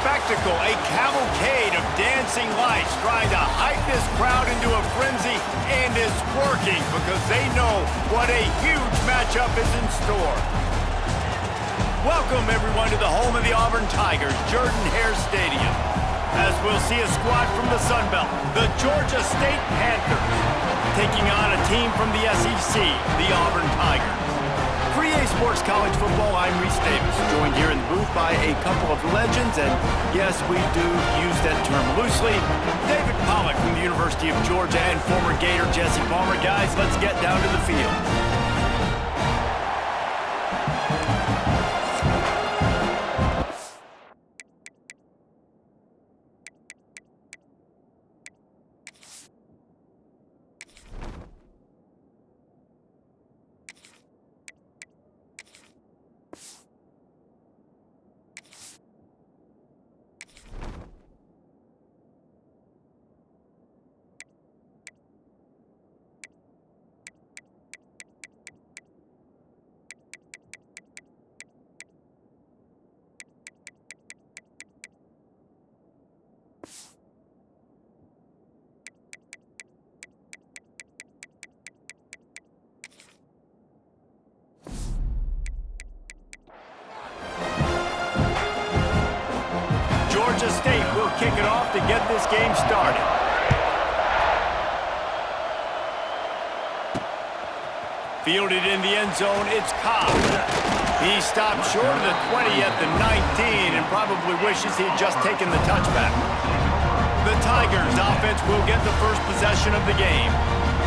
spectacle, a cavalcade of dancing lights trying to hype this crowd into a frenzy, and it's working because they know what a huge matchup is in store. Welcome, everyone, to the home of the Auburn Tigers, Jordan-Hare Stadium. As we'll see a squad from the Sun Belt, the Georgia State Panthers, taking on a team from the SEC, the Auburn Tigers. For EA Sports College Football, I'm Reese Davis, joined here in the booth by a couple of legends, and yes, we do use that term loosely. David Pollack from the University of Georgia and former Gator Jesse Palmer. Guys, let's get down to the field. Georgia State will kick it off to get this game started. Fielded in the end zone, it's Cobb. He stopped short of the 20 at the 19 and probably wishes he'd just taken the touchback. The Tigers offense will get the first possession of the game.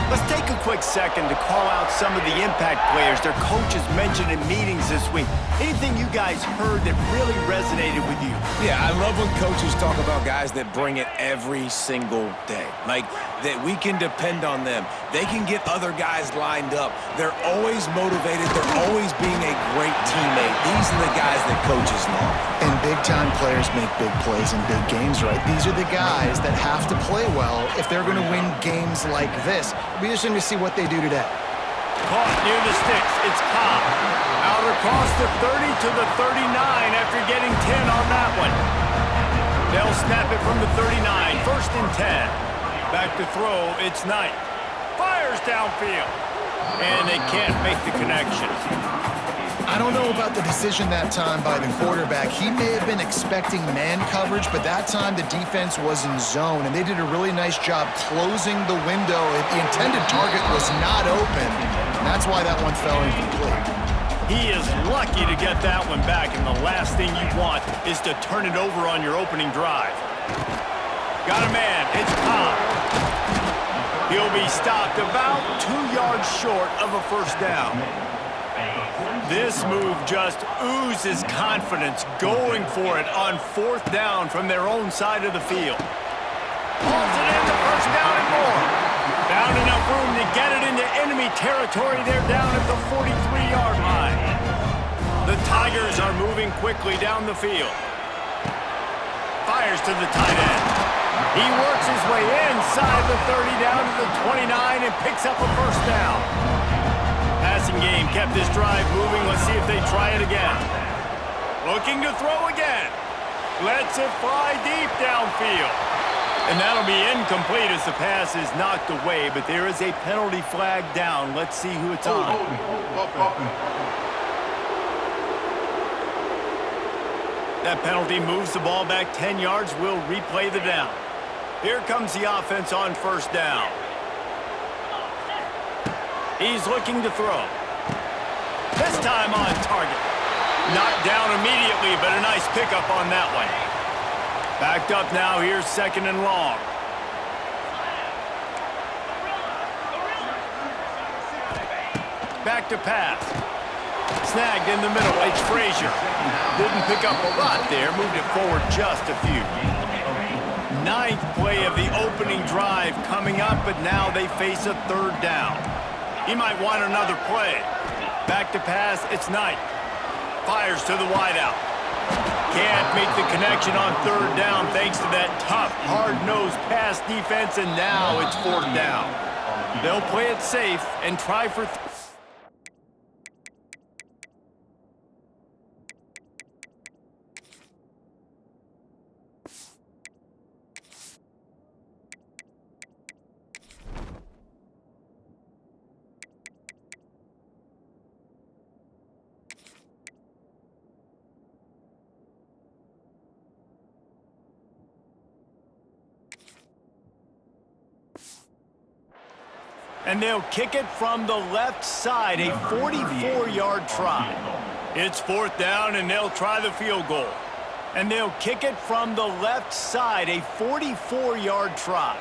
Let's take a quick second to call out some of the impact players their coaches mentioned in meetings this week. Anything you guys heard that really resonated with you? Yeah, I love when coaches talk about guys that bring it every single day. Like, that we can depend on them. They can get other guys lined up. They're always motivated. They're always being a great teammate. These are the guys that coaches love. And big-time players make big plays in big games, right? These are the guys that have to play well if they're going to win games like this. It'll be interesting to see what they do today. Caught near the sticks. It's Cobb. Out across the 30 to the 39 after getting 10 on that one. They'll snap it from the 39. First and 10. Back to throw. It's Knight. Fires downfield. And they can't make the connection. I don't know about the decision that time by the quarterback. He may have been expecting man coverage, but that time the defense was in zone, and they did a really nice job closing the window. The intended target was not open, and that's why that one fell incomplete. He is lucky to get that one back, and the last thing you want is to turn it over on your opening drive. Got a man. It's Cobb. He'll be stopped about 2 yards short of a first down. This move just oozes confidence, going for it on fourth down from their own side of the field. Pulls it in the first down and more. Found enough room to get it into enemy territory. They're down at the 43-yard line. The Tigers are moving quickly down the field. Fires to the tight end. He works his way inside the 30 down to the 29 and picks up a first down. Passing game kept this drive moving. Let's see if they try it again. Looking to throw again. Lets it fly deep downfield. And that'll be incomplete as the pass is knocked away, but there is a penalty flag down. Let's see who it's on. That penalty moves the ball back 10 yards. We'll replay the down. Here comes the offense on first down. He's looking to throw. This time on target. Knocked down immediately, but a nice pickup on that one. Backed up now. Here's second and long. Back to pass. Snagged in the middle. It's Frazier. Didn't pick up a lot there. Moved it forward just a few. Ninth play of the opening drive coming up, but now they face a third down. He might want another play. Back to pass, it's Knight. Fires to the wideout. Can't make the connection on third down thanks to that tough, hard-nosed pass defense, and now it's fourth down. They'll play it safe and try for... And they'll kick it from the left side, a 44-yard try. It's 4th down, and they'll try the field goal. And they'll kick it from the left side, a 44-yard try.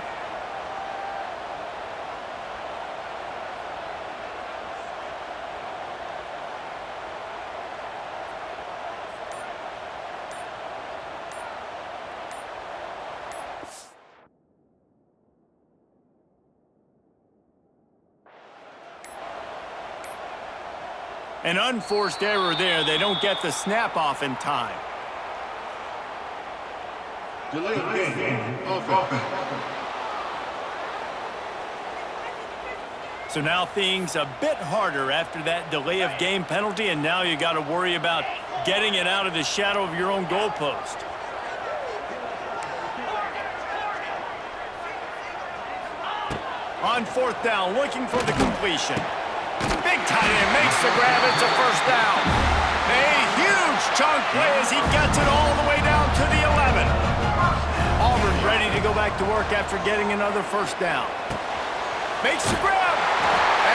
An unforced error there. They don't get the snap off in time. Delay game. Offense. So now things a bit harder after that delay of game penalty, and now you got to worry about getting it out of the shadow of your own goalpost. On 4th down, looking for the completion. Big tight end makes the grab. It's a 1st down. A huge chunk play as he gets it all the way down to the 11. Auburn ready to go back to work after getting another 1st down. Makes the grab,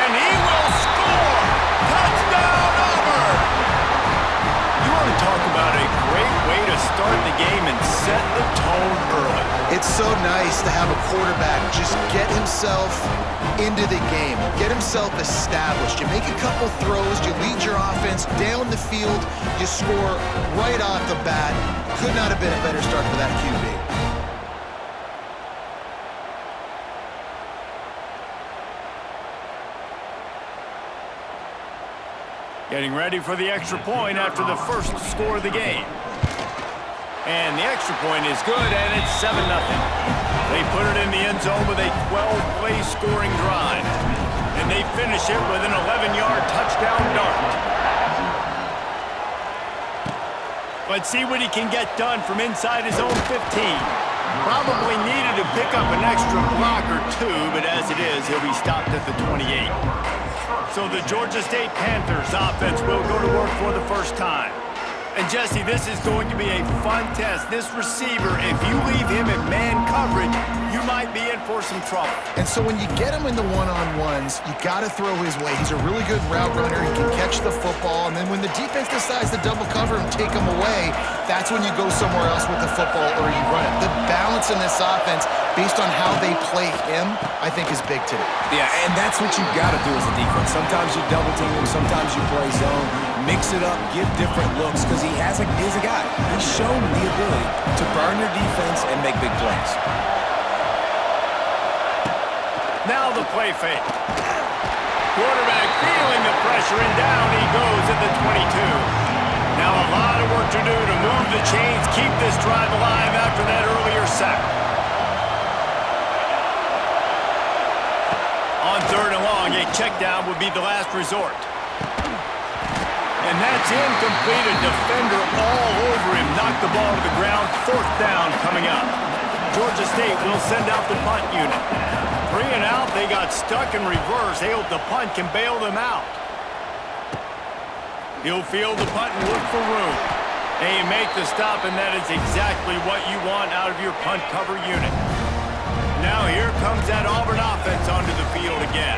and he will score. Touchdown, Auburn! You want to talk about a great way to start the game and set the tone early. It's so nice to have a quarterback just get himself into the game, get himself established. You make a couple throws, you lead your offense down the field, you score right off the bat. Could not have been a better start for that QB. Getting ready for the extra point after the first score of the game. And the extra point is good, and it's 7-0. They put it in the end zone with a 12-play scoring drive. And they finish it with an 11-yard touchdown dart. Let's see what he can get done from inside his own 15. Probably needed to pick up an extra block or two, but as it is, he'll be stopped at the 28. So the Georgia State Panthers offense will go to work for the first time. And Jesse, this is going to be a fun test. This receiver, if you leave him in man coverage, you might be in for some trouble. And so when you get him in the one-on-ones, you got to throw his way. He's a really good route runner. He can catch the football. And then when the defense decides to double cover and take him away, that's when you go somewhere else with the football or you run it. The balance in this offense, based on how they play him, I think is big today. Yeah, and that's what you got to do as a defense. Sometimes you double team him, sometimes you play zone, mix it up, give different looks, because he's a guy. He's shown the ability to burn your defense and make big plays. Now the play fake. Quarterback feeling the pressure, and down he goes at the 22. Now a lot of work to do to move the chains, keep this drive alive after that earlier sack. On 3rd and long, a check down would be the last resort. And that's incomplete. A defender all over him. Knocked the ball to the ground. 4th down coming up. Georgia State will send out the punt unit. 3 and out. They got stuck in reverse. They hope the punt can bail them out. He'll field the punt and look for room. They make the stop, and that is exactly what you want out of your punt cover unit. Now here comes that Auburn offense onto the field again.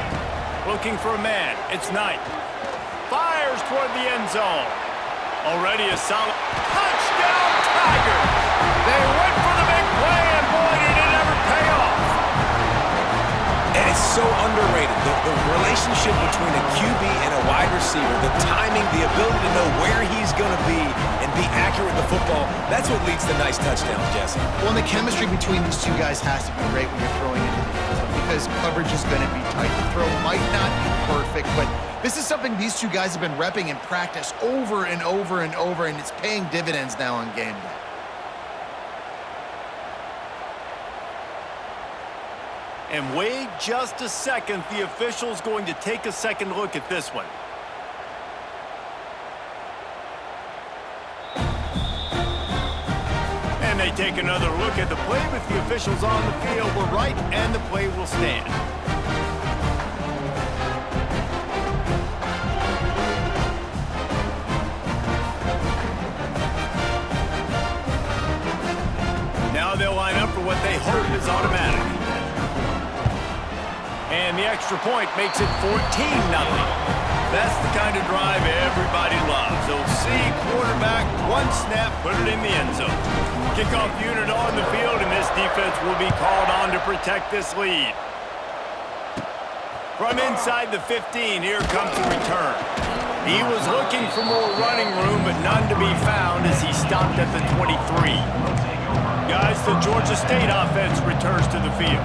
Looking for a man. It's Knight. Fires toward the end zone. Already a solid touchdown, Tigers! They went for the big play, and boy, did it ever pay off. And it's so underrated. The relationship between a QB and a wide receiver, the timing, the ability to know where he's going to be and be accurate with the football, that's what leads to nice touchdowns, Jesse. Well, and the chemistry between these two guys has to be great when you're throwing into the end zone because coverage is going to be tight. The throw might not be perfect, but this is something these two guys have been repping in practice over and over and over, and it's paying dividends now on game day. And wait just a second. The official's going to take a second look at this one. And they take another look at the play with the officials on the field. We're right, and the play will stand. Now they'll line up for what they hope is automatic. And the extra point makes it 14-0. That's the kind of drive everybody loves. So see quarterback, one snap, put it in the end zone. Kickoff unit on the field, and this defense will be called on to protect this lead. From inside the 15, here comes the return. He was looking for more running room, but none to be found as he stopped at the 23. Guys, the Georgia State offense returns to the field.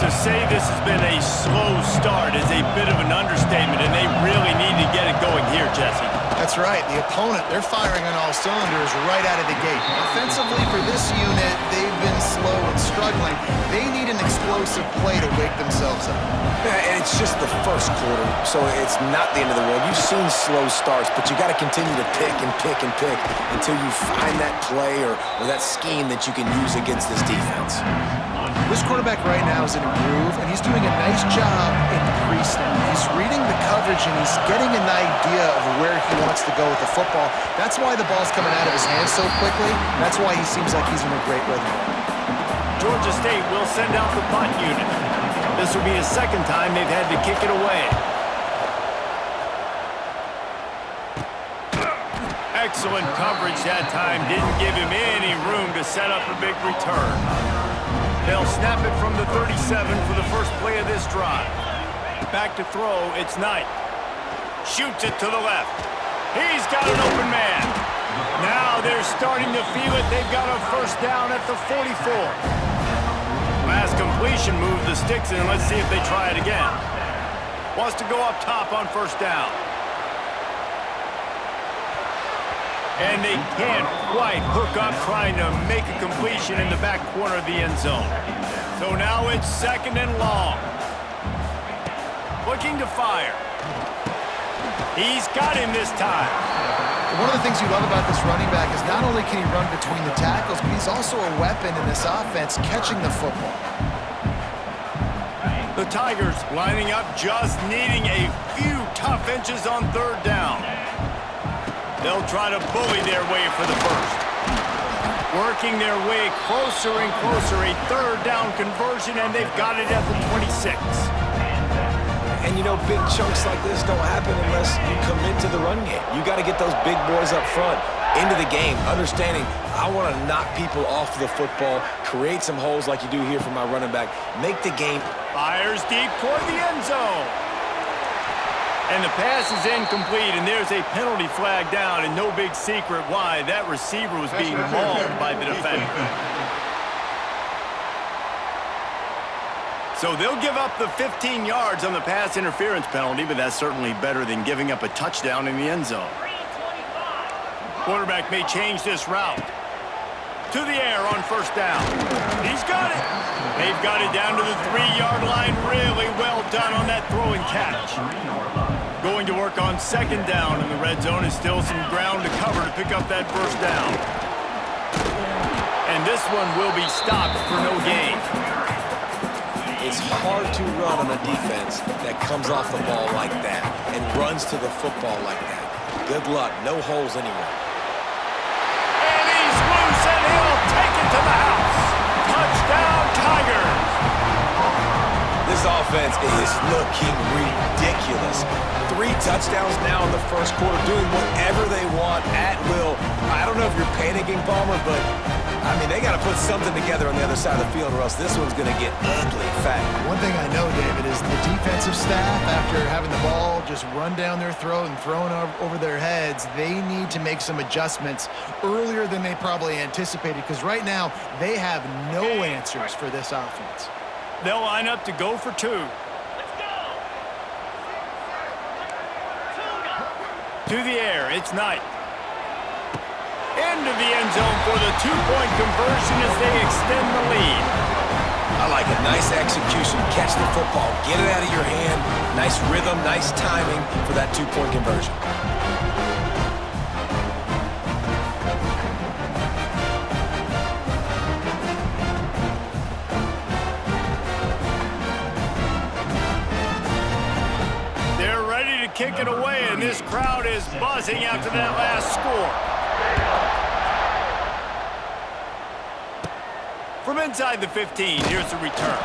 To say this has been a slow start is a bit of an understatement, and they really need to get it going here, Jesse. That's right. The opponent, they're firing on all cylinders right out of the gate. Offensively, for this unit, they've been slow and struggling. They need an explosive play to wake themselves up. Yeah, and it's just the first quarter, so it's not the end of the world. You've seen slow starts, but you got to continue to pick and pick and pick until you find that play or that scheme that you can use against this defense. This quarterback right now is in a groove, and he's doing a nice job in pre-snap. He's reading the coverage, and he's getting an idea of where he wants to go with the football. That's why the ball's coming out of his hands so quickly. That's why he seems like he's in a great rhythm. Georgia State will send out the punt unit. This will be the second time they've had to kick it away. Excellent coverage that time. Didn't give him any room to set up a big return. They'll snap it from the 37 for the first play of this drive. Back to throw, it's Knight. Shoots it to the left. He's got an open man. Now they're starting to feel it. They've got a first down at the 44. Last completion moved the sticks in. Let's see if they try it again. Wants to go up top on first down. And they can't quite hook up trying to make a completion in the back corner of the end zone. So now it's second and long. Looking to fire. He's got him this time. One of the things you love about this running back is not only can he run between the tackles, but he's also a weapon in this offense catching the football. The Tigers lining up, just needing a few tough inches on third down. They'll try to bully their way for the first. Working their way closer and closer, a third down conversion, and they've got it at the 26. And you know, big chunks like this don't happen unless you commit to the run game. You got to get those big boys up front into the game, understanding I want to knock people off the football, create some holes like you do here for my running back, make the game. Fires deep toward the end zone. And the pass is incomplete, and there's a penalty flag down, and no big secret why. That receiver was being mauled by the defender. So they'll give up the 15 yards on the pass interference penalty, but that's certainly better than giving up a touchdown in the end zone. Quarterback may change this route. To the air on first down. He's got it. They've got it down to the 3-yard line. Really well done on that throw and catch. Going to work on second down in the red zone. Is still some ground to cover to pick up that first down. And this one will be stopped for no gain. It's hard to run on a defense that comes off the ball like that and runs to the football like that. Good luck. No holes anywhere. And he's loose, and he'll take it to the house. Touchdown, Tigers. This offense is looking ridiculous. 3 touchdowns now in the first quarter, doing whatever they want at will. I don't know if you're panicking, Palmer, but, I mean, they got to put something together on the other side of the field or else this one's going to get ugly fast. One thing I know, David, is the defensive staff, after having the ball just run down their throat and thrown over their heads, they need to make some adjustments earlier than they probably anticipated, because right now they have no answers for this offense. They'll line up to go for 2. To the air, it's Knight. Into the end zone for the 2-point conversion as they extend the lead. I like it. Nice execution. Catch the football. Get it out of your hand. Nice rhythm, nice timing for that 2-point conversion. Kick it away, and this crowd is buzzing after that last score. From inside the 15, here's the return.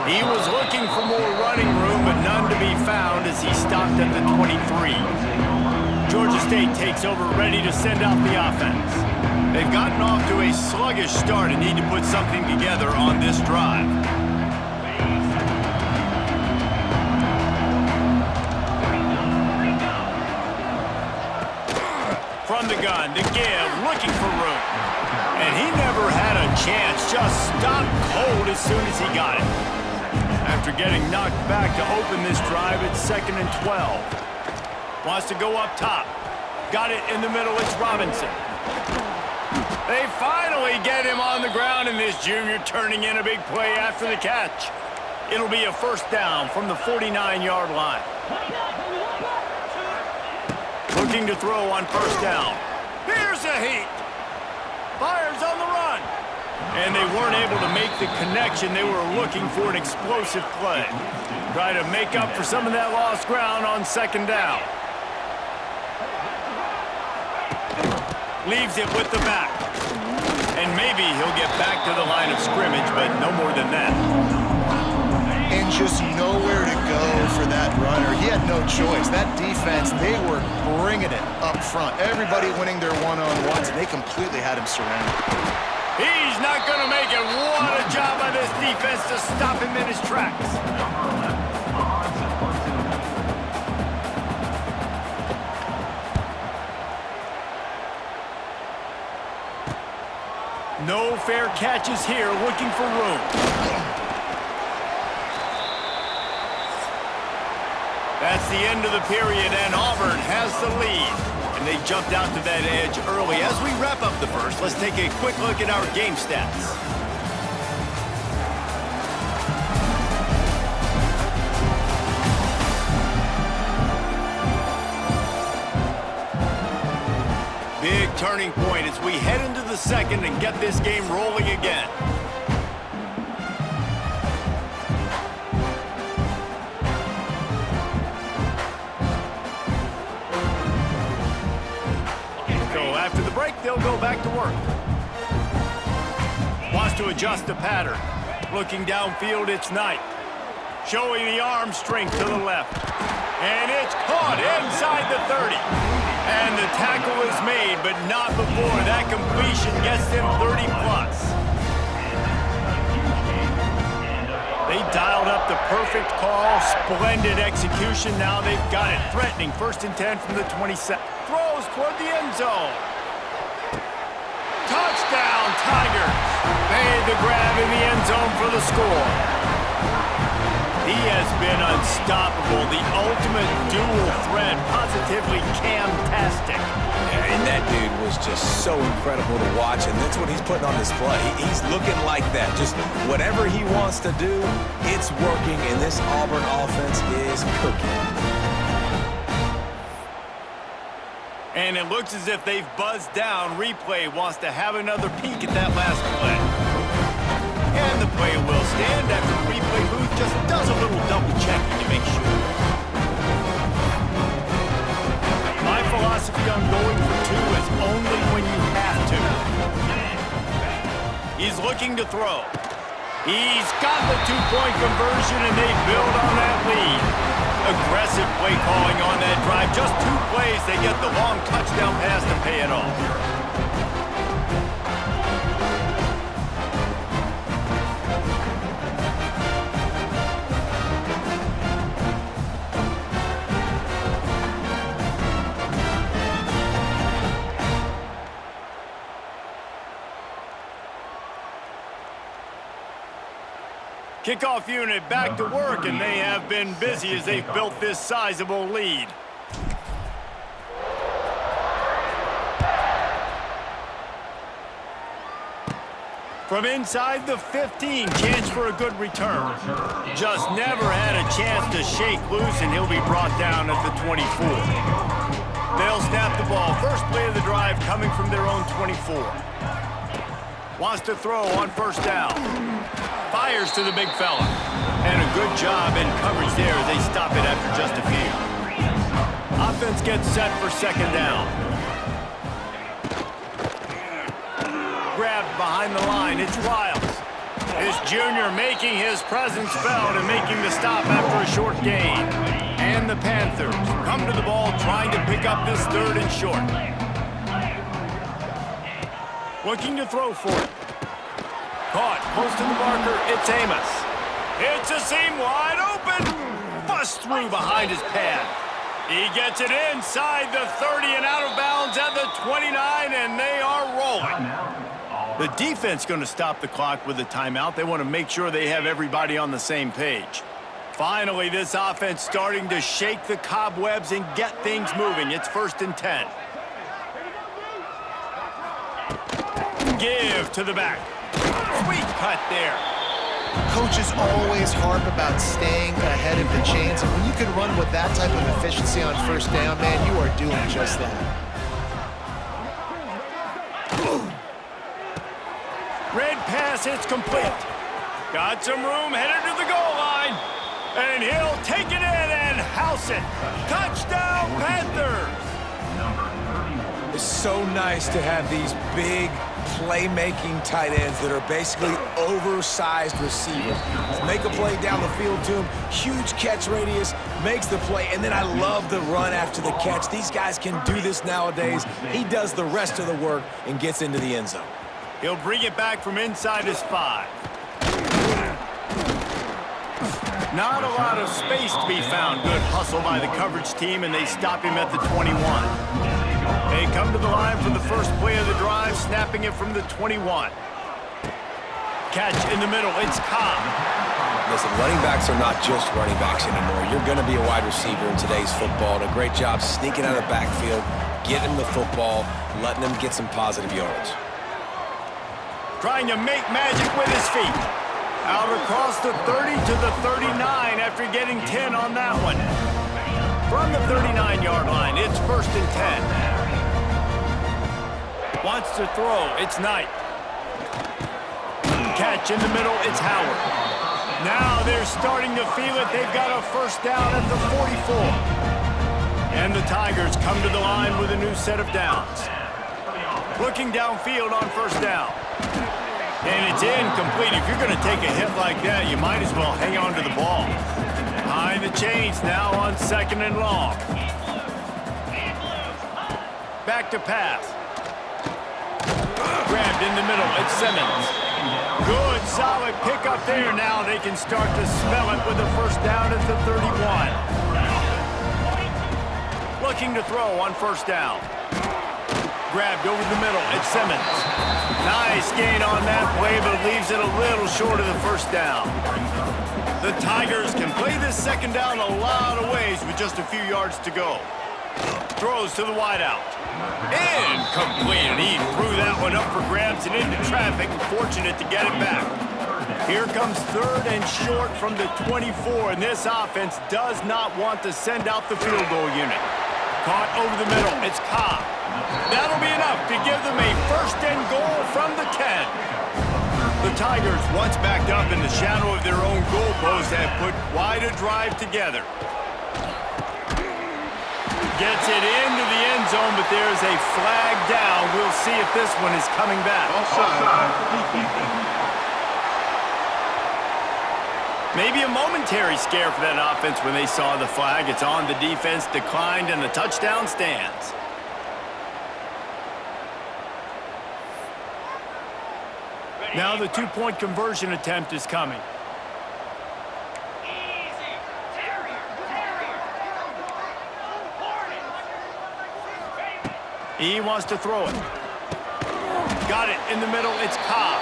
He was looking for more running room, but none to be found as he stopped at the 23. Georgia State takes over, ready to send out the offense. They've gotten off to a sluggish start and need to put something together on this drive. From the gun, to give, looking for room. And he never had a chance, just stopped cold as soon as he got it. After getting knocked back to open this drive, it's 2nd and 12. Wants to go up top. Got it in the middle, it's Robinson. They finally get him on the ground, and this junior turning in a big play after the catch. It'll be a first down from the 49-yard line. Looking to throw on first down. Here's a heat. Fires on the run. And they weren't able to make the connection. They were looking for an explosive play. Try to make up for some of that lost ground on second down. Leaves it with the back. And maybe he'll get back to the line of scrimmage, but no more than that. And just nowhere to go for that runner. He had no choice. That defense, they were bringing it up front. Everybody winning their one-on-ones, and they completely had him surrounded. He's not going to make it. What a job by this defense to stop him in his tracks. No fair catches here, looking for room. That's the end of the period, and Auburn has the lead. And they jumped out to that edge early. As we wrap up the first, let's take a quick look at our game stats. Big turning point as we head into the second and get this game rolling again. After the break, they'll go back to work. Wants to adjust the pattern. Looking downfield, it's Knight. Showing the arm strength to the left. And it's caught inside the 30. And the tackle is made, but not before that completion gets them 30+. They dialed up the perfect call. Splendid execution. Now they've got it. Threatening 1st and 10 from the 27. Throws toward the end zone. Touchdown, Tigers. Made the grab in the end zone for the score. He has been unstoppable. The ultimate dual threat. Positively Cam-tastic. Yeah, and that dude was just so incredible to watch, and that's what he's putting on display. He's looking like that. Just whatever he wants to do, it's working, and this Auburn offense is cooking. And it looks as if they've buzzed down. Replay wants to have another peek at that last play. And the play will stand after the replay booth just does a little double checking to make sure. My philosophy on going for two is only when you have to. He's looking to throw. He's got the two-point conversion, and they build on that lead. Aggressive play calling on that drive. Just 2 plays, they get the long touchdown pass to pay it off. Kickoff unit back to work, and they have been busy as they've built this sizable lead. From inside the 15, chance for a good return. Just never had a chance to shake loose, and he'll be brought down at the 24. They'll snap the ball. First play of the drive coming from their own 24. Wants to throw on first down. Fires to the big fella. And a good job in coverage there as they stop it after just a few. Offense gets set for second down. Grabbed behind the line. It's Riles. This junior making his presence felt and making the stop after a short gain. And the Panthers come to the ball trying to pick up this 3rd and short. Looking to throw for it. Caught close to the marker. It's Amos. It's a seam wide open. Bust through behind his pad. He gets it inside the 30 and out of bounds at the 29, and they are rolling. The defense going to stop the clock with a timeout. They want to make sure they have everybody on the same page. Finally, this offense starting to shake the cobwebs and get things moving. It's 1st and 10. Give to the back. Sweet cut there. Coaches always harp about staying ahead of the chains, and when you can run with that type of efficiency on 1st down, man, you are doing just that. Red pass, it's complete. Got some room, headed to the goal line. And he'll take it in and house it. Touchdown, Panthers! It's so nice to have these big, playmaking tight ends that are basically oversized receivers. Make a play down the field to him, huge catch radius, makes the play, and then I love the run after the catch. These guys can do this nowadays. He does the rest of the work and gets into the end zone. He'll bring it back from inside his 5. Not a lot of space to be found. Good hustle by the coverage team, and they stop him at the 21. They come to the line for the first play of the drive, snapping it from the 21. Catch in the middle, it's Cobb. Listen, running backs are not just running backs anymore. You're going to be a wide receiver in today's football, and a great job sneaking out of the backfield, getting him the football, letting him get some positive yards. Trying to make magic with his feet. Out across the 30 to the 39 after getting 10 on that one. From the 39-yard line, it's 1st and 10. Wants to throw, it's Knight. Catch in the middle, it's Howard. Now they're starting to feel it. They've got a 1st down at the 44. And the Tigers come to the line with a new set of downs. Looking downfield on 1st down. And it's incomplete. If you're going to take a hit like that, you might as well hang on to the ball. Behind the chains now on 2nd and long. Back to pass. Grabbed in the middle. It's Simmons. Good, solid pickup there. Now they can start to smell it with a 1st down at the 31. Looking to throw on 1st down. Grabbed over the middle. It's Simmons. Nice gain on that play, but leaves it a little short of the 1st down. The Tigers can play this 2nd down a lot of ways with just a few yards to go. Throws to the wideout. Incomplete, and he threw that one up for grabs and into traffic, and fortunate to get it back. Here comes 3rd and short from the 24, and this offense does not want to send out the field goal unit. Caught over the middle. It's Cobb. That'll be enough to give them a 1st and goal from the 10. The Tigers, once backed up in the shadow of their own goalpost, have put quite a drive together. Gets it into the end zone, but there's a flag down. We'll see if this one is coming back. Maybe a momentary scare for that offense when they saw the flag. It's on, the defense declined, and the touchdown stands. Now the 2-point conversion attempt is coming. He wants to throw it. Got it in the middle, it's Cobb.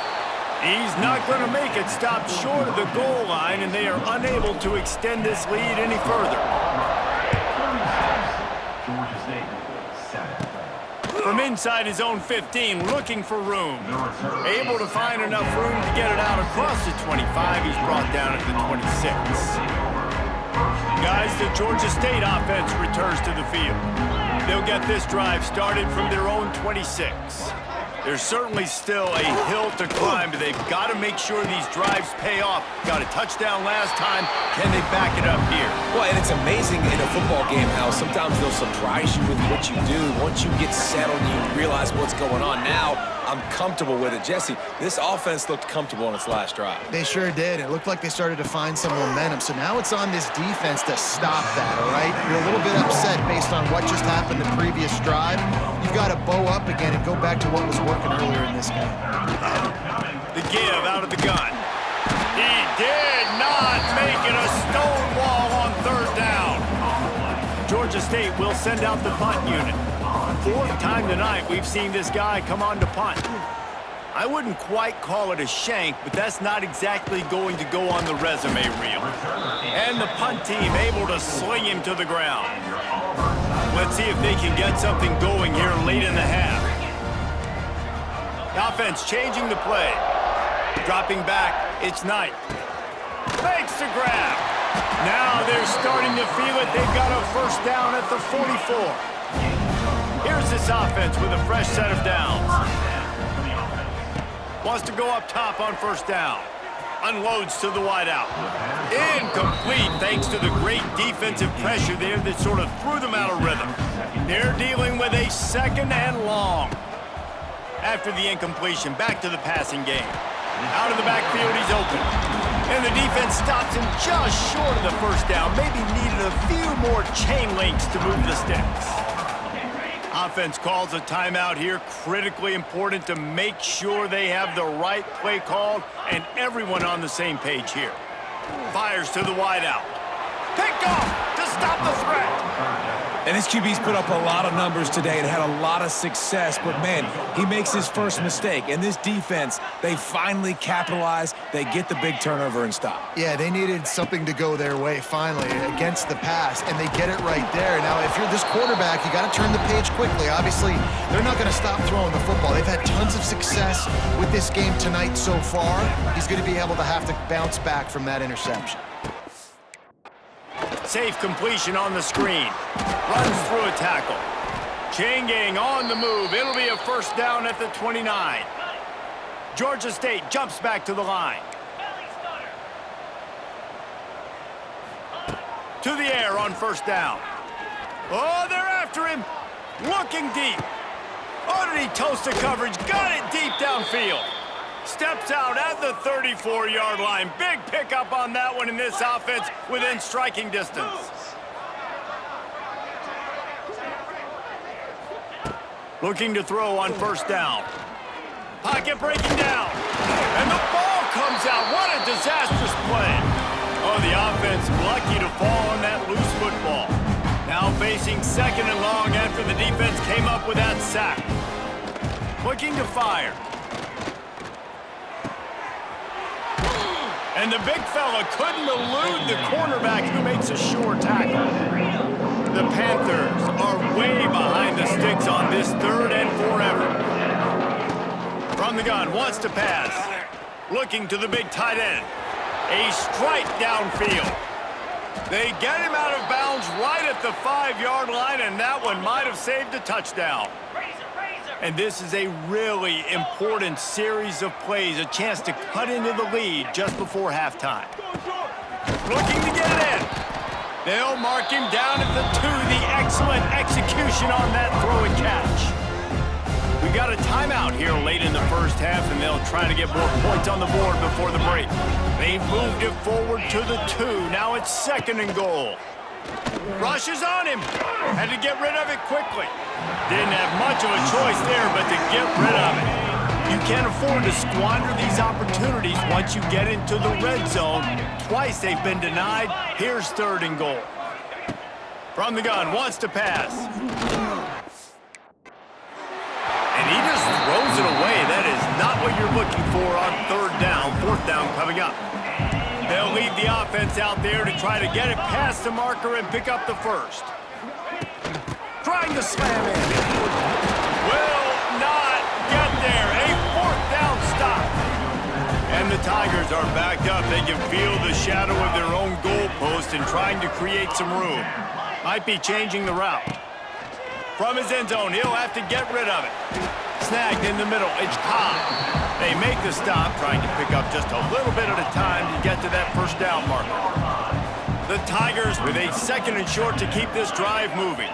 He's not going to make it. Stop short of the goal line, and they are unable to extend this lead any further. From inside his own 15, looking for room. Able to find enough room to get it out across the 25. He's brought down at the 26. Guys, the Georgia State offense returns to the field. They'll get this drive started from their own 26. There's certainly still a hill to climb, but they've got to make sure these drives pay off. Got a touchdown last time. Can they back it up here? Well, and it's amazing in a football game how sometimes they'll surprise you with what you do. Once you get settled, you realize what's going on. Now, I'm comfortable with it. Jesse, this offense looked comfortable on its last drive. They sure did. It looked like they started to find some momentum. So now it's on this defense to stop that, all right? You're a little bit upset based on what just happened the previous drive. You've got to bow up again and go back to what was working earlier in this game. The give out of the gun. He did not make it a stone wall on third down. Georgia State will send out the punt unit. Fourth time tonight we've seen this guy come on to punt. I wouldn't quite call it a shank, but that's not exactly going to go on the resume reel. And the punt team able to sling him to the ground. Let's see if they can get something going here late in the half. The offense changing the play. Dropping back, it's Knight. Makes the grab. Now they're starting to feel it. They've got a first down at the 44. Here's this offense with a fresh set of downs. Wants to go up top on first down. Unloads to the wideout. Incomplete thanks to the great defensive pressure there that sort of threw them out of rhythm. They're dealing with a second and long. After the incompletion, back to the passing game. Out of the backfield, he's open. And the defense stops him just short of the first down. Maybe needed a few more chain links to move the sticks. Offense calls a timeout here. Critically important to make sure they have the right play called and everyone on the same page here. Fires to the wideout. Picked off to stop the threat. And this QB's put up a lot of numbers today and had a lot of success, but man, he makes his first mistake. And this defense, they finally capitalize, they get the big turnover and stop. Yeah, they needed something to go their way finally against the pass, and they get it right there. Now, if you're this quarterback, you got to turn the page quickly. Obviously, they're not going to stop throwing the football. They've had tons of success with this game tonight so far. He's going to be able to have to bounce back from that interception. Safe completion on the screen. Runs through a tackle. Chain gang on the move. It'll be a first down at the 29. Georgia State jumps back to the line. To the air on first down. Oh, they're after him. Looking deep. Oh, did he toast the coverage? Got it deep downfield. Steps out at the 34-yard line. Big pickup on that one in this offense within striking distance. Looking to throw on first down. Pocket breaking down. And the ball comes out. What a disastrous play. Oh, the offense lucky to fall on that loose football. Now facing second and long after the defense came up with that sack. Looking to fire. And the big fella couldn't elude the cornerback who makes a sure tackle. The Panthers are way behind the sticks on this third and forever. From the gun, wants to pass. Looking to the big tight end. A strike downfield. They get him out of bounds right at the 5-yard line, and that one might have saved a touchdown. And this is a really important series of plays, a chance to cut into the lead just before halftime. Looking to get it in. They'll mark him down at the 2. The excellent execution on that throw and catch. We got a timeout here late in the first half, and they'll try to get more points on the board before the break. They've moved it forward to the 2. Now it's second and goal. Rushes on him. Had to get rid of it quickly. Didn't have much of a choice there, but to get rid of it. You can't afford to squander these opportunities once you get into the red zone. Twice they've been denied. Here's third and goal. From the gun, wants to pass. And he just throws it away. That is not what you're looking for on third down. Fourth down coming up. They'll leave the offense out there to try to get it past the marker and pick up the first. Trying to slam in. Will not get there. A fourth down stop. And the Tigers are backed up. They can feel the shadow of their own goalpost and trying to create some room. Might be changing the route. From his end zone, he'll have to get rid of it. Snagged in the middle. It's Cobb. They make the stop, trying to pick up just a little bit at a time to get to that first down marker. The Tigers with a second and short to keep this drive moving.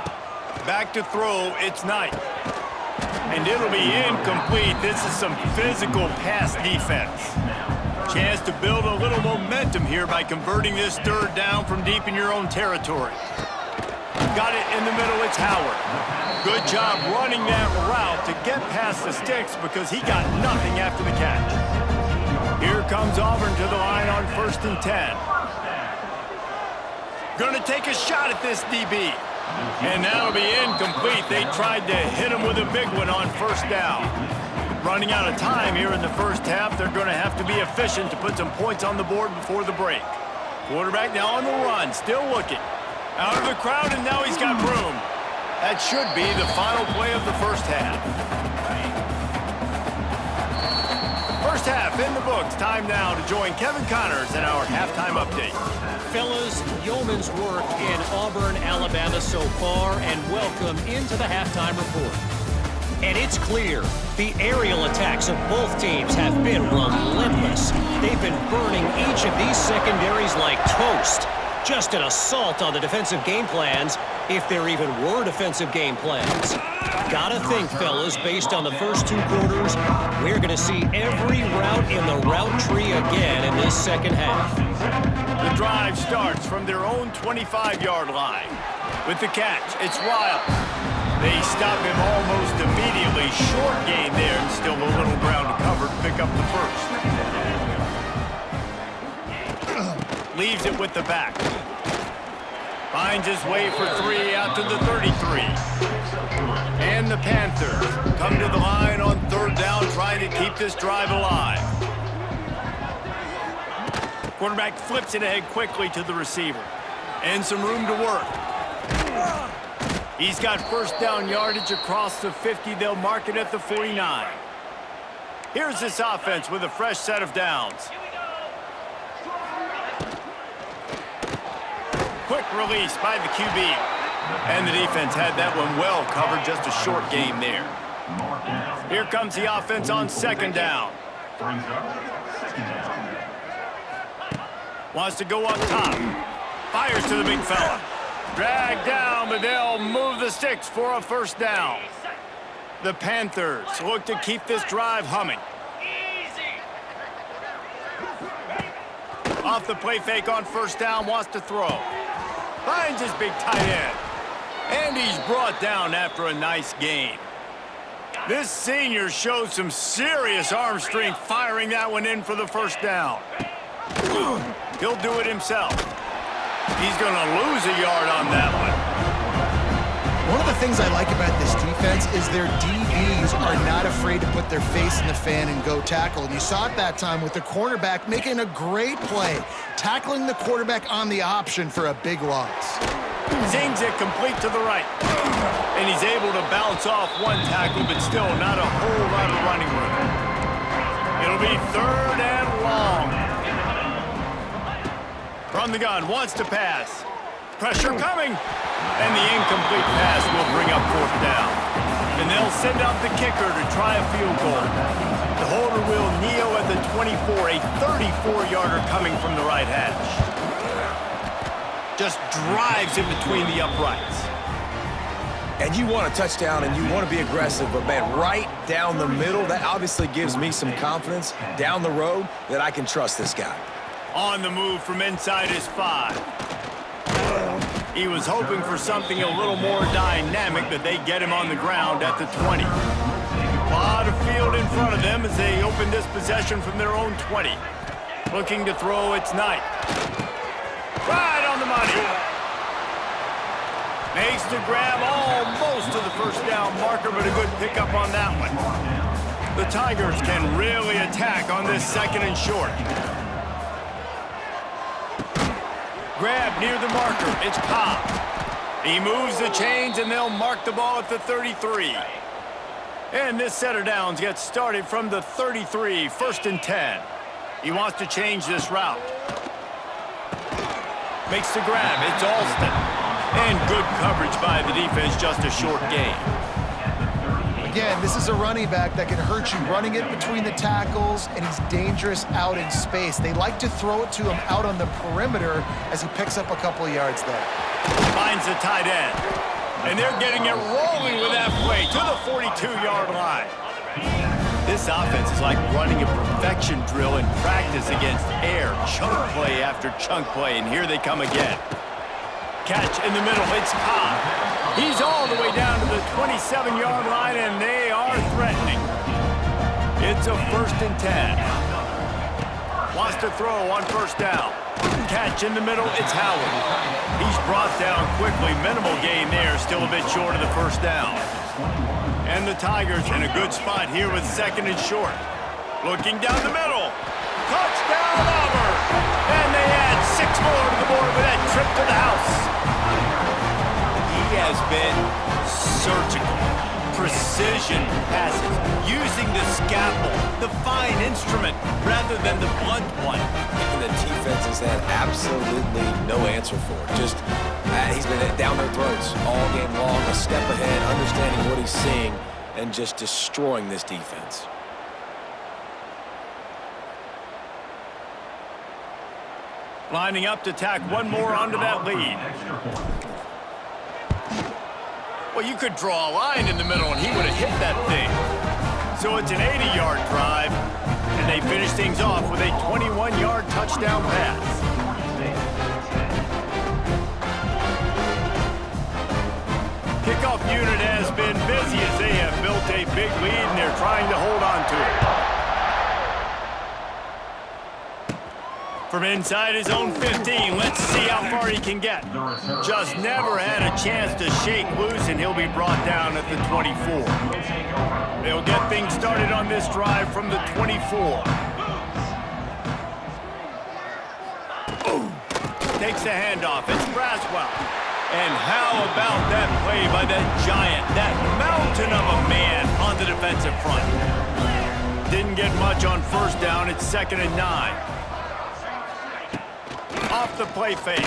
Back to throw, it's Knight. And it'll be incomplete. This is some physical pass defense. Chance to build a little momentum here by converting this third down from deep in your own territory. Got it in the middle, it's Howard. Good job running that route to get past the sticks because he got nothing after the catch. Here comes Auburn to the line on 1st and 10. Gonna take a shot at this DB. And that'll be incomplete. They tried to hit him with a big one on 1st down. Running out of time here in the first half. They're going to have to be efficient to put some points on the board before the break. Quarterback now on the run, still looking. Out of the crowd, and now he's got room. That should be the final play of the first half. First half in the books. Time now to join Kevin Connors in our halftime update. Fellas, yeoman's work in Auburn, Alabama so far, and welcome into the halftime report. And it's clear, the aerial attacks of both teams have been relentless. They've been burning each of these secondaries like toast. Just an assault on the defensive game plans, if there even were defensive game plans. Gotta think, fellas, based on the first 2 quarters, we're gonna see every route in the route tree again in this second half. The drive starts from their own 25-yard line. With the catch, it's Wild. They stop him almost immediately. Short gain there, and still a little ground to cover to pick up the first. Leaves it with the back. Finds his way for 3 out to the 33. And the Panthers come to the line on 3rd down, trying to keep this drive alive. Quarterback flips it ahead quickly to the receiver. And some room to work. He's got 1st down yardage across the 50. They'll mark it at the 49. Here's this offense with a fresh set of downs. Quick release by the QB. And the defense had that one well covered, just a short game there. Here comes the offense on 2nd down. Wants to go up top. Fires to the big fella. Dragged down, but they'll move the sticks for a 1st down. The Panthers look to keep this drive humming. Off the play fake on 1st down, wants to throw. Finds his big tight end. And he's brought down after a nice gain. This senior shows some serious arm strength firing that one in for the 1st down. He'll do it himself. He's going to lose a yard on that one. One of the things I like about this defense is their DBs are not afraid to put their face in the fan and go tackle. And you saw it that time with the cornerback making a great play, tackling the quarterback on the option for a big loss. Zings it complete to the right. And he's able to bounce off one tackle, but still not a whole lot of running room. It'll be 3rd and long. From the gun, wants to pass. Pressure coming. And the incomplete pass will bring up 4th down. And they'll send out the kicker to try a field goal. The holder will kneel at the 24, a 34-yarder coming from the right hash. Just drives in between the uprights. And you want a touchdown and you want to be aggressive, but man, right down the middle, that obviously gives me some confidence down the road that I can trust this guy. On the move from inside his 5. He was hoping for something a little more dynamic, but they get him on the ground at the 20. A lot of field in front of them as they open this possession from their own 20. Looking to throw, it's Knight. Right on the money. Makes the grab almost to the 1st down marker, but a good pickup on that one. The Tigers can really attack on this 2nd and short. Grab near the marker. It's Cobb. He moves the chains, and they'll mark the ball at the 33. And this set of downs gets started from the 33, 1st and 10. He wants to change this route. Makes the grab. It's Alston. And good coverage by the defense, just a short gain. Again, this is a running back that can hurt you running it between the tackles, and he's dangerous out in space. They like to throw it to him out on the perimeter as he picks up a couple of yards there. Finds the tight end. And they're getting it rolling with that play to the 42-yard line. This offense is like running a perfection drill in practice against air. Chunk play after chunk play, and here they come again. Catch in the middle, it's Cobb. He's all the way down to the 27-yard line, and they are threatening. It's a 1st and 10. Wants to throw on 1st down. Catch in the middle, it's Howard. He's brought down quickly. Minimal gain there, still a bit short of the 1st down. And the Tigers in a good spot here with 2nd and short. Looking down the middle. Touchdown, Auburn! And they add 6 more to the board with that trip to the house. He has been surgical. Precision passes, using the scalpel, the fine instrument, rather than the blunt one. And the defense has had absolutely no answer for it. Just, he's been down their throats all game long, a step ahead, understanding what he's seeing, and just destroying this defense. Lining up to tack one more onto that lead. Well, you could draw a line in the middle and he would have hit that thing. So it's an 80-yard drive, and they finish things off with a 21-yard touchdown pass. Kickoff unit has been busy as they have built a big lead and they're trying to hold on to it. From inside his own 15, let's see how far he can get. Just never had a chance to shake loose, and he'll be brought down at the 24. They'll get things started on this drive from the 24. Takes the handoff. It's Braswell. And how about that play by that giant, that mountain of a man on the defensive front? Didn't get much on 1st down. It's 2nd and 9. Off the play fake.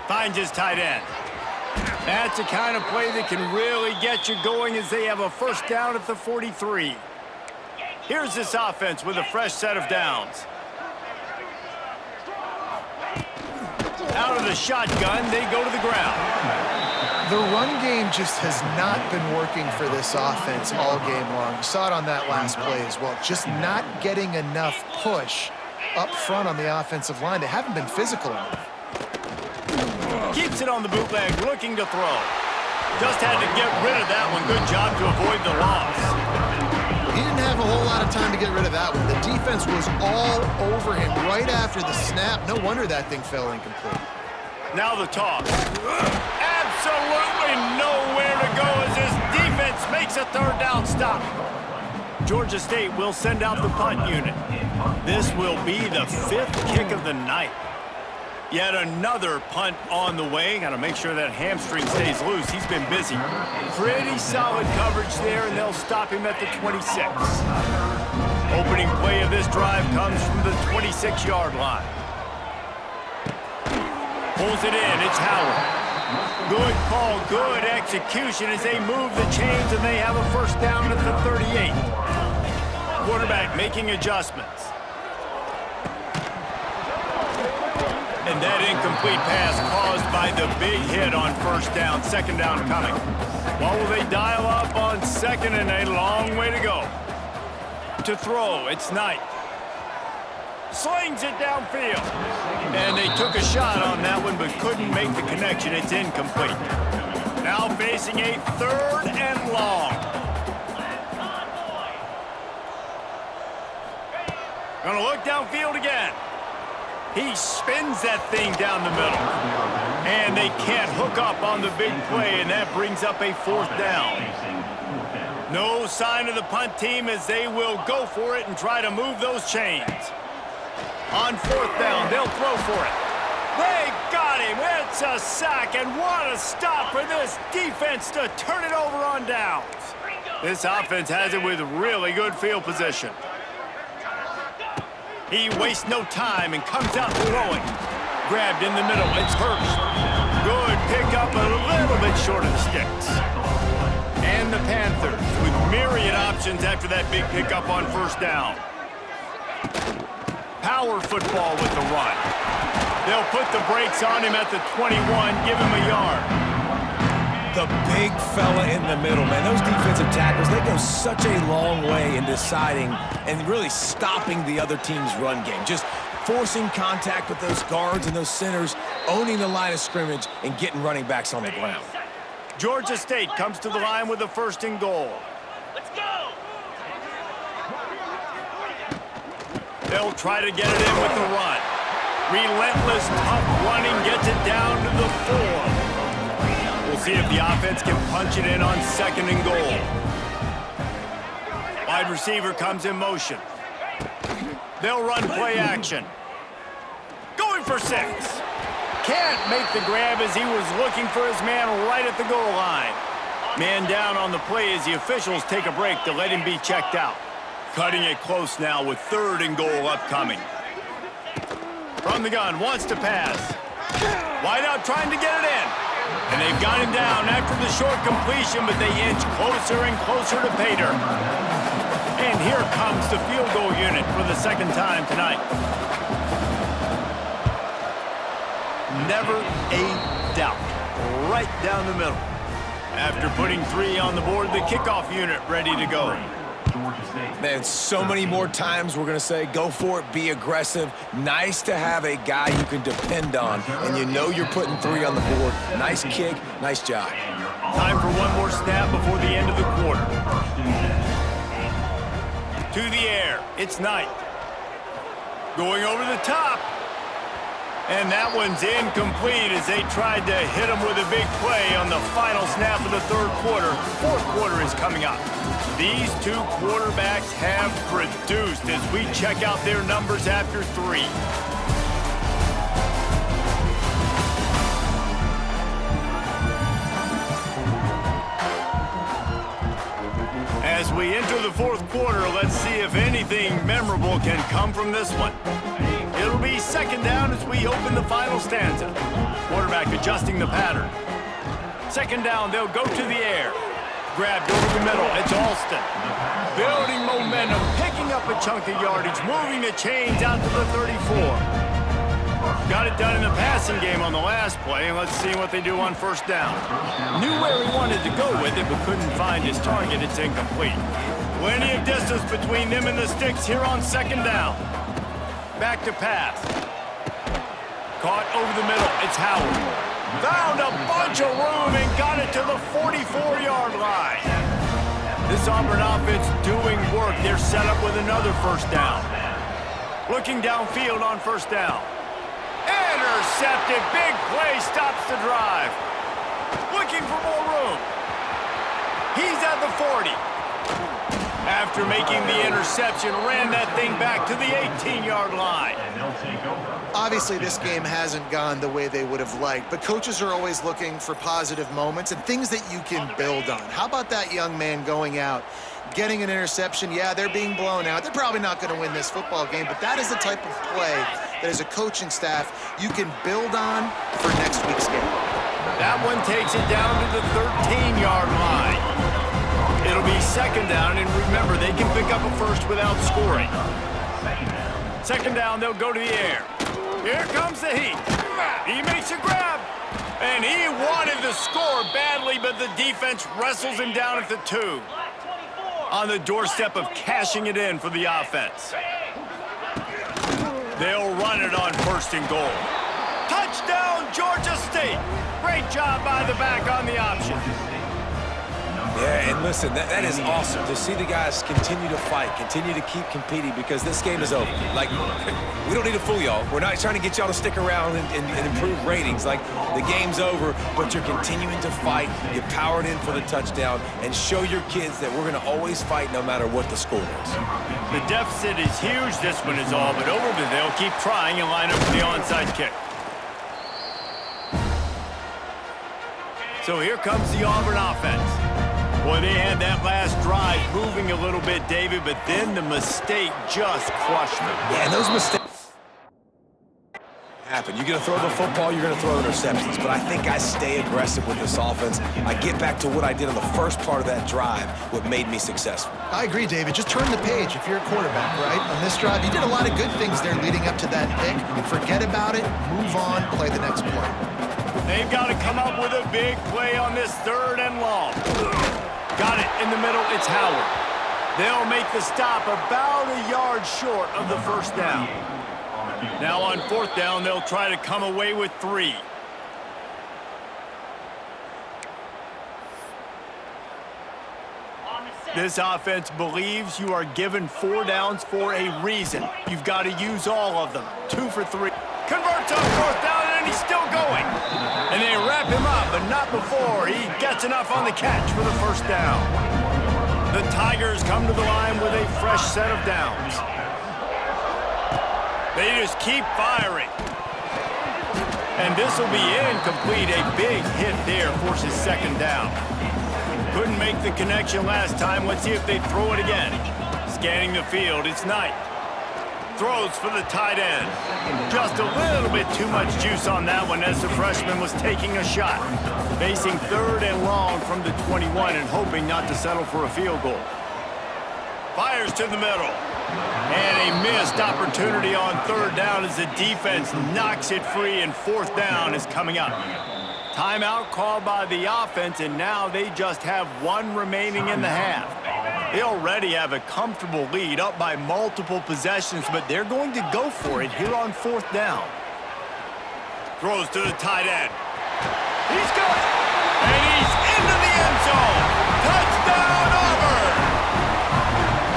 Finds his tight end. That's the kind of play that can really get you going as they have a 1st down at the 43. Here's this offense with a fresh set of downs. Out of the shotgun, they go to the ground. The run game just has not been working for this offense all game long. You saw it on that last play as well. Just not getting enough push up front on the offensive line. They haven't been physical enough. Keeps it on the bootleg, looking to throw. Just had to get rid of that one. Good job to avoid the loss. He didn't have a whole lot of time to get rid of that one. The defense was all over him right after the snap. No wonder that thing fell incomplete. Now the toss. Absolutely nowhere to go as this defense makes a 3rd down stop. Georgia State will send out the punt unit. This will be the 5th kick of the night. Yet another punt on the way. Got to make sure that hamstring stays loose. He's been busy. Pretty solid coverage there, and they'll stop him at the 26. Opening play of this drive comes from the 26-yard line. Pulls it in. It's Howard. Good call, good execution as they move the chains, and they have a 1st down at the 38. Quarterback making adjustments. And that incomplete pass caused by the big hit on 1st down. 2nd down coming. What will they dial up on 2nd and a long way to go? To throw, it's Knight. Slings it downfield. And they took a shot on that one but couldn't make the connection. It's incomplete. Now facing a 3rd and long. Gonna look downfield again. He spins that thing down the middle. And they can't hook up on the big play, and that brings up a 4th down. No sign of the punt team as they will go for it and try to move those chains. On 4th down, they'll throw for it. They got him. It's a sack, and what a stop for this defense to turn it over on downs. This offense has it with really good field position. He wastes no time and comes out throwing. Grabbed in the middle. It's Hurst. Good pickup, a little bit short of the sticks. And the Panthers with myriad options after that big pickup on 1st down. Power football with the run. They'll put the brakes on him at the 21, give him a yard. The big fella in the middle, man. Those defensive tackles, they go such a long way in deciding and really stopping the other team's run game. Just forcing contact with those guards and those centers, owning the line of scrimmage, and getting running backs on the ground. Georgia State comes to the line with a 1st and goal. Let's go! They'll try to get it in with the run. Relentless, tough running gets it down to the 4. We'll see if the offense can punch it in on 2nd and goal. Wide receiver comes in motion. They'll run play action. Going for 6. Can't make the grab as he was looking for his man right at the goal line. Man down on the play as the officials take a break to let him be checked out. Cutting it close now with 3rd and goal upcoming. From the gun, wants to pass. Wide out trying to get it in. And they've got him down after the short completion, but they inch closer and closer to pay dirt. And here comes the field goal unit for the 2nd time tonight. Never a doubt. Right down the middle. After putting 3 on the board, the kickoff unit ready to go. Man, so many more times we're going to say, go for it, be aggressive. Nice to have a guy you can depend on, and you know you're putting 3 on the board. Nice kick, nice job. Time for one more snap before the end of the quarter. To the air, it's Knight. Going over the top. And that one's incomplete as they tried to hit him with a big play on the final snap of the 3rd quarter. 4th quarter is coming up. These 2 quarterbacks have produced as we check out their numbers after 3. As we enter the 4th quarter, let's see if anything memorable can come from this one. It'll be 2nd down as we open the final stanza. Quarterback adjusting the pattern. 2nd down, they'll go to the air. Grabbed over the middle, it's Alston. Building momentum, picking up a chunk of yardage, moving the chains out to the 34. Got it done in the passing game on the last play, and let's see what they do on 1st down. Knew where he wanted to go with it, but couldn't find his target. It's incomplete. Plenty of distance between them and the sticks here on 2nd down. Back to pass. Caught over the middle. It's Howard. Found a bunch of room and got it to the 44-yard line. This Auburn offense doing work. They're set up with another 1st down. Looking downfield on 1st down. Intercepted. Big play stops the drive. Looking for more room. He's at the 40. After making the interception, ran that thing back to the 18-yard line. Obviously, this game hasn't gone the way they would have liked, but coaches are always looking for positive moments and things that you can build on. How about that young man going out, getting an interception? Yeah, they're being blown out. They're probably not going to win this football game, but that is the type of play that as a coaching staff you can build on for next week's game. That one takes it down to the 13-yard line. It'll be 2nd down, and remember, they can pick up a 1st without scoring. 2nd down, they'll go to the air. Here comes the heat. He makes a grab, and he wanted the score badly, but the defense wrestles him down at the 2. On the doorstep of cashing it in for the offense. They'll run it on 1st and goal. Touchdown, Georgia State. Great job by the back on the option. Yeah, and listen, that is awesome to see the guys continue to fight, continue to keep competing, because this game is over. Like, we don't need to fool y'all. We're not trying to get y'all to stick around and improve ratings. Like, the game's over, but you're continuing to fight. You powered in for the touchdown, and show your kids that we're going to always fight no matter what the score is. The deficit is huge. This one is all but over, but they'll keep trying and line up for the onside kick. So here comes the Auburn offense. Boy, they had that last drive moving a little bit, David, but then the mistake just crushed them. Yeah, and those mistakes. happen. You're going to throw the football, you're going to throw interceptions. But I think I stay aggressive with this offense. I get back to what I did on the first part of that drive, what made me successful. I agree, David. Just turn the page if you're a quarterback, right? On this drive, you did a lot of good things there leading up to that pick. Forget about it, move on, play the next play. They've got to come up with a big play on this 3rd and long. Got it in the middle. It's Howard. They'll make the stop about a yard short of the first down. Now on 4th down, they'll try to come away with 3. This offense believes you are given 4 downs for a reason. You've got to use all of them. 2 for 3. Converts on 4th down, and he's still going. And they wrap him up, but not before he gets enough on the catch for the first down. The Tigers come to the line with a fresh set of downs. They just keep firing. And this will be incomplete. A big hit there forces 2nd down. Couldn't make the connection last time. Let's see if they throw it again. Scanning the field, it's Knight. Throws for the tight end. Just a little bit too much juice on that one as the freshman was taking a shot. Facing 3rd and long from the 21 and hoping not to settle for a field goal. Fires to the middle. And a missed opportunity on 3rd down as the defense knocks it free, and 4th down is coming up. Timeout called by the offense, and now they just have 1 remaining in the half. They already have a comfortable lead, up by multiple possessions, but they're going to go for it here on 4th down. Throws to the tight end. He's got it! And he's into the end zone! Touchdown, Auburn!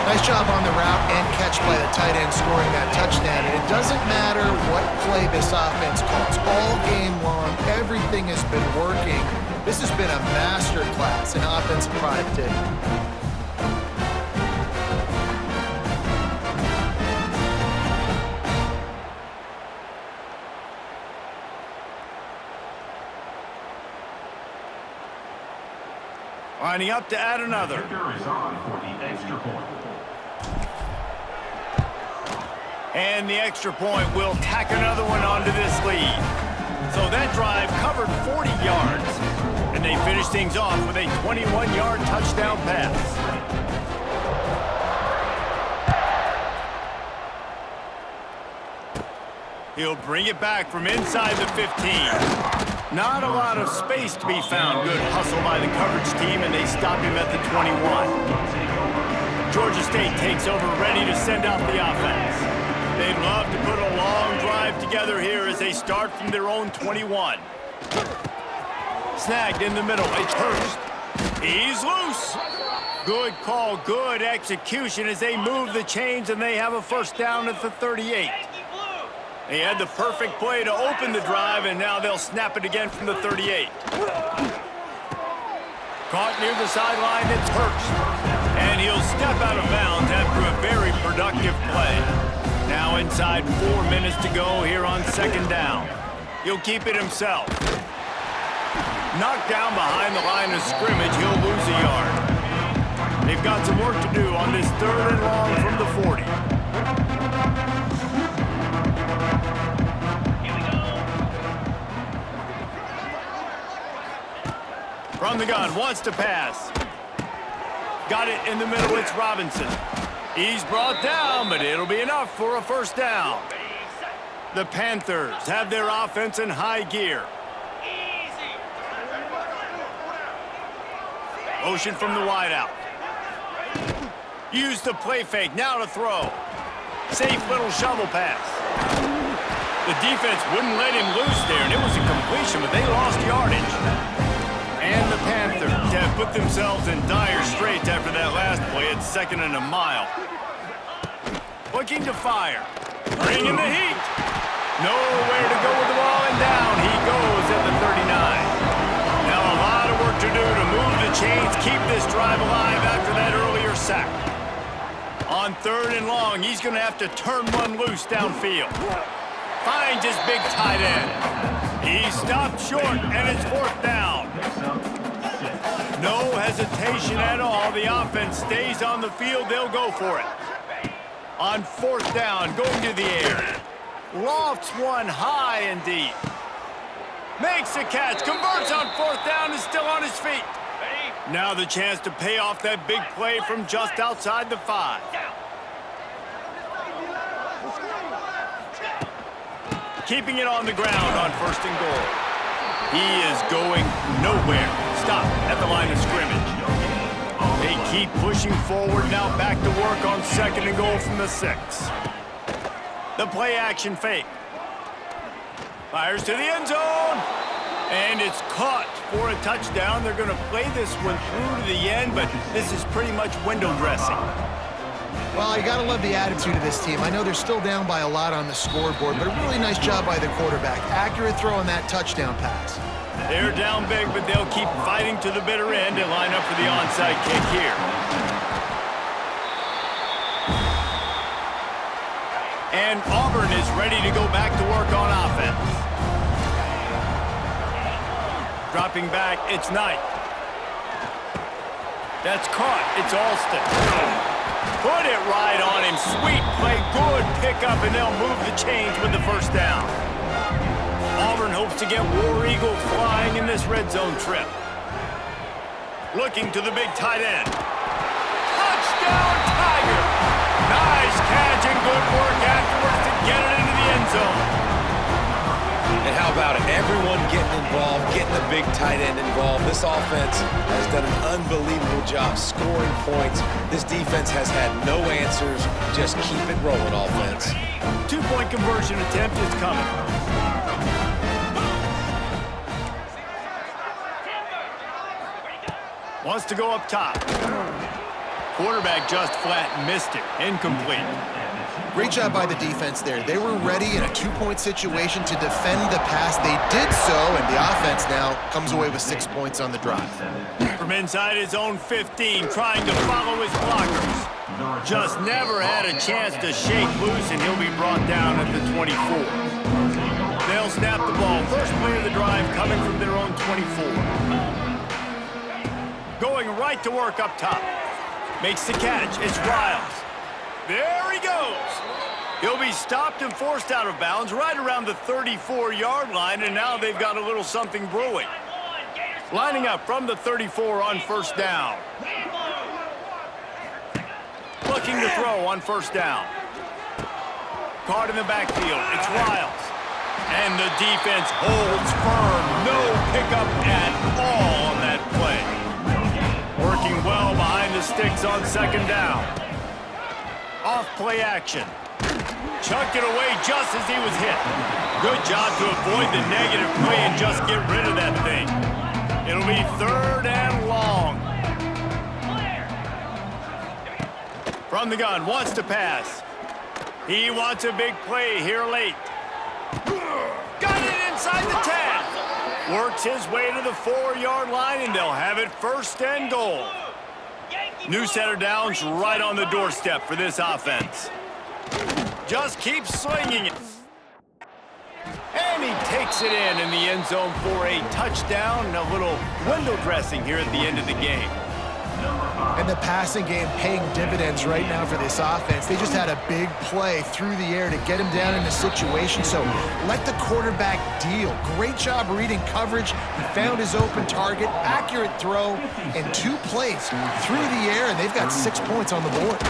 Nice job on the route and catch by the tight end scoring that touchdown. And it doesn't matter what play this offense calls. All game long, everything has been working. This has been a master class in offensive productivity. Lining up to add another. And the extra point will tack another one onto this lead. So that drive covered 40 yards. And they finish things off with a 21-yard touchdown pass. He'll bring it back from inside the 15. Not a lot of space to be found. Good hustle by the coverage team, and they stop him at the 21. Georgia State takes over, ready to send out the offense. They'd love to put a long drive together here as they start from their own 21. Snagged in the middle. It's Hurst. He's loose. Good call, good execution as they move the chains, and they have a first down at the 38. They had the perfect play to open the drive, and now they'll snap it again from the 38. Caught near the sideline, it's Hurst. And he'll step out of bounds after a very productive play. Now inside 4 minutes to go here on 2nd down. He'll keep it himself. Knocked down behind the line of scrimmage, he'll lose a yard. They've got some work to do on this 3rd and long from the 40. From the gun, wants to pass. Got it in the middle, it's Robinson. He's brought down, but it'll be enough for a first down. The Panthers have their offense in high gear. Motion from the wideout. Use the play fake, now to throw. Safe little shovel pass. The defense wouldn't let him loose there, and it was a completion, but they lost yardage. And the Panthers have put themselves in dire straits after that last play. It's 2nd and a mile. Looking to fire. Bringing the heat. Nowhere to go with the ball, and down he goes at the 39. Now a lot of work to do to move the chains, keep this drive alive after that earlier sack. On 3rd and long, he's going to have to turn one loose downfield. Finds his big tight end. He stopped short, and it's 4th down. No hesitation at all. The offense stays on the field. They'll go for it. On 4th down, going to the air. Lofts one high and deep. Makes the catch, converts on 4th down, is still on his feet. Now the chance to pay off that big play from just outside the 5. Keeping it on the ground on 1st and goal. He is going nowhere. Stop at the line of scrimmage. They keep pushing forward, now back to work on 2nd and goal from the 6. The play action fake. Fires to the end zone. And it's caught for a touchdown. They're going to play this one through to the end, but this is pretty much window dressing. Well, you got to love the attitude of this team. I know they're still down by a lot on the scoreboard, but a really nice job by the quarterback. Accurate throw on that touchdown pass. They're down big, but they'll keep fighting to the bitter end and line up for the onside kick here. And Auburn is ready to go back to work on offense. Dropping back, it's Knight. That's caught, it's Alston. Put it right on him, sweet play, good pickup, and they'll move the chains with the 1st down. Auburn hopes to get War Eagle flying in this red zone trip. Looking to the big tight end. Touchdown, Tiger! Nice catch and good work afterwards to get it into the end zone. And how about it? Everyone getting involved, getting the big tight end involved. This offense has done an unbelievable job scoring points. This defense has had no answers. Just keep it rolling, offense. 2-point conversion attempt is coming. Wants to go up top. Quarterback just flat missed it. Incomplete. Great job by the defense there. They were ready in a 2-point situation to defend the pass. They did so, and the offense now comes away with 6 points on the drive. From inside his own 15, trying to follow his blockers. Just never had a chance to shake loose, and he'll be brought down at the 24. They'll snap the ball. First play of the drive coming from their own 24. Going right to work up top. Makes the catch. It's Riles. There he goes. He'll be stopped and forced out of bounds right around the 34-yard line, and now they've got a little something brewing. Lining up from the 34 on 1st down. Looking to throw on 1st down. Caught in the backfield. It's Riles. And the defense holds firm. No pickup at all on that play. Working well behind the sticks on 2nd down. Off play action. Chucked it away just as he was hit. Good job to avoid the negative play and just get rid of that thing. It'll be 3rd and long. From the gun, wants to pass. He wants a big play here late. Got it inside the 10. Works his way to the 4-yard line, and they'll have it 1st and goal. New set of downs right on the doorstep for this offense. Just keeps slinging it. And he takes it in the end zone for a touchdown and a little window dressing here at the end of the game. And the passing game paying dividends right now for this offense. They just had a big play through the air to get him down in the situation. So let the quarterback deal. Great job reading coverage. He found his open target, accurate throw, and 2 plays through the air, and they've got 6 points on the board.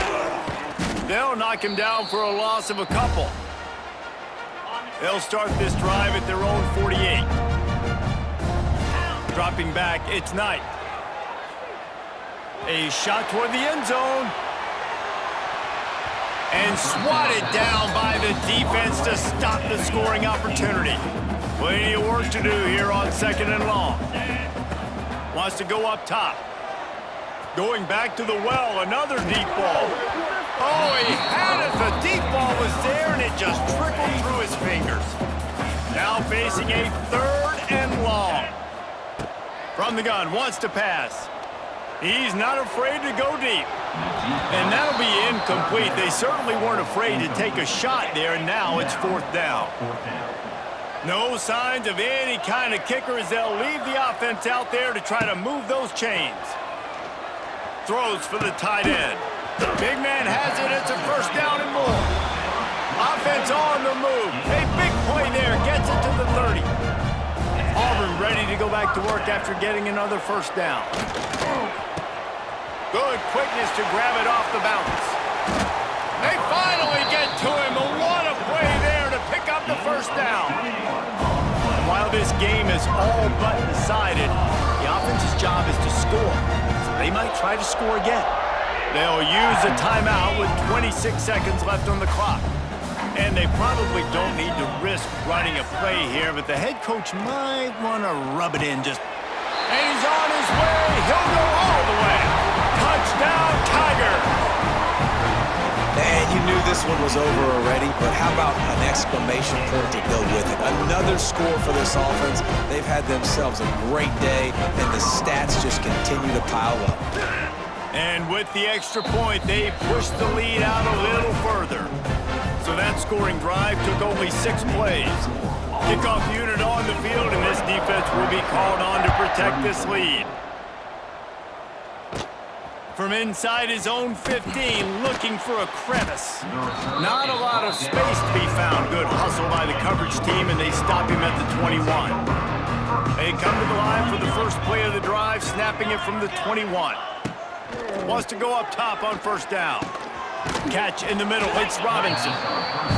They'll knock him down for a loss of a couple. They'll start this drive at their own 48. Dropping back, it's Knight. A shot toward the end zone. And swatted down by the defense to stop the scoring opportunity. Plenty of work to do here on 2nd and long. Wants to go up top. Going back to the well, another deep ball. Oh, he had it. The deep ball was there, and it just trickled through his fingers. Now facing a 3rd and long. From the gun, wants to pass. He's not afraid to go deep. And that'll be incomplete. They certainly weren't afraid to take a shot there, and now it's 4th down. No signs of any kind of kicker as they'll leave the offense out there to try to move those chains. Throws for the tight end. Big man has it. It's a 1st down and more. Offense Defense on the move. A big play there. Gets it to the 30. Auburn ready to go back to work after getting another first down. Good quickness to grab it off the bounce. They finally get to him. What a play there to pick up the first down. And while this game is all but decided, the offense's job is to score. So they might try to score again. They'll use a timeout with 26 seconds left on the clock. And they probably don't need to risk running a play here, but the head coach might want to rub it in just... And he's on his way. He'll go all the way. Touchdown, Tigers! Man, you knew this one was over already, but how about an exclamation point to go with it? Another score for this offense. They've had themselves a great day, and the stats just continue to pile up. And with the extra point, they pushed the lead out a little further. So that scoring drive took only 6 plays. Kickoff unit on the field, and this defense will be called on to protect this lead. From inside his own 15, looking for a crevice. Not a lot of space to be found. Good hustle by the coverage team, and they stop him at the 21. They come to the line for the first play of the drive, snapping it from the 21. Wants to go up top on first down. Catch in the middle, it's Robinson.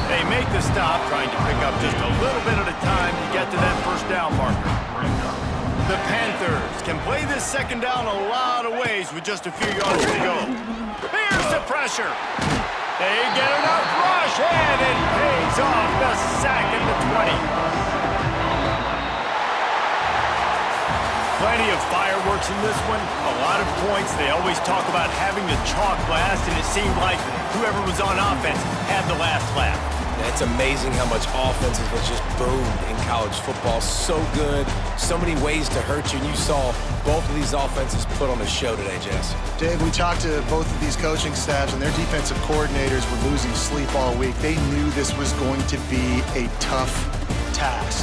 They make the stop, trying to pick up just a little bit at a time to get to that first down marker. The Panthers can play this second down a lot of ways with just a few yards to go. Here's the pressure. They get enough rush, and it pays off. The sack at the 20. Plenty of fireworks in this one, a lot of points. They always talk about having the chalk last, and it seemed like whoever was on offense had the last laugh. It's amazing how much offenses was just boomed in college football. So good, so many ways to hurt you, and you saw both of these offenses put on a show today, Jess. Dave, we talked to both of these coaching staffs, and their defensive coordinators were losing sleep all week. They knew this was going to be a tough task.